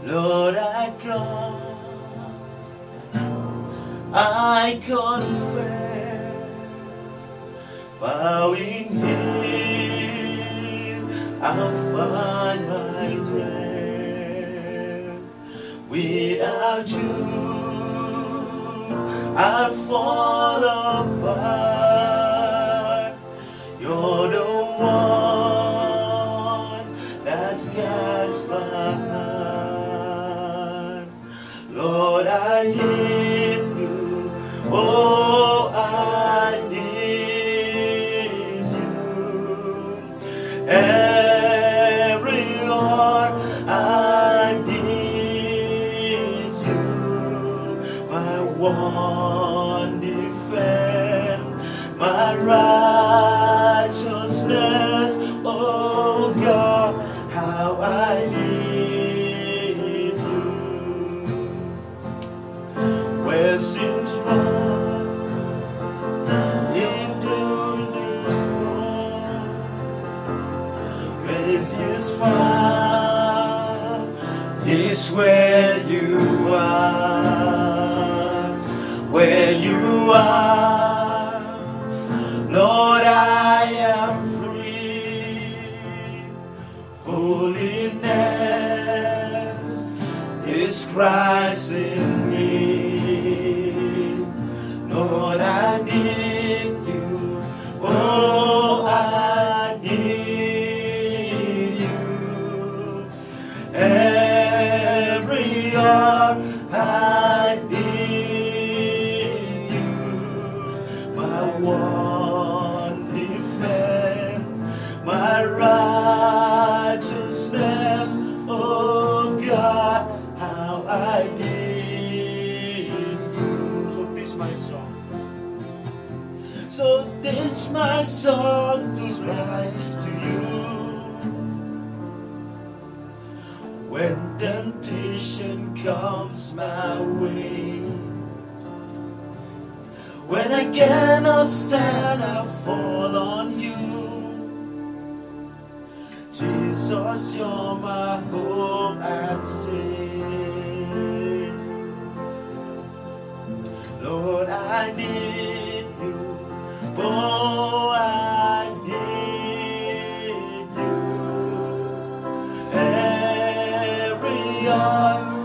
Lord, I confess, bowing here, I'll find my strength. Without you, I fall apart. You're the one that guides my heart. Lord, I need you. Oh, I need you. Every hour I need you. My one defense, my righteousness. Oh God, how I need you. Where seems right in doing this wrong, grace is found, is where you are, where you are. Lord, I am free. Holiness is Christ in me. Lord, I need you. Oh, I need you. Every hour I need you. My one defense, my righteousness. Oh God, how I need you. So teach my song. So teach my song to rise to you. When temptation comes my way, when I cannot stand, I fall on you. Jesus, you're my hope and stay. Lord, I need you. Oh, I need you. Every hour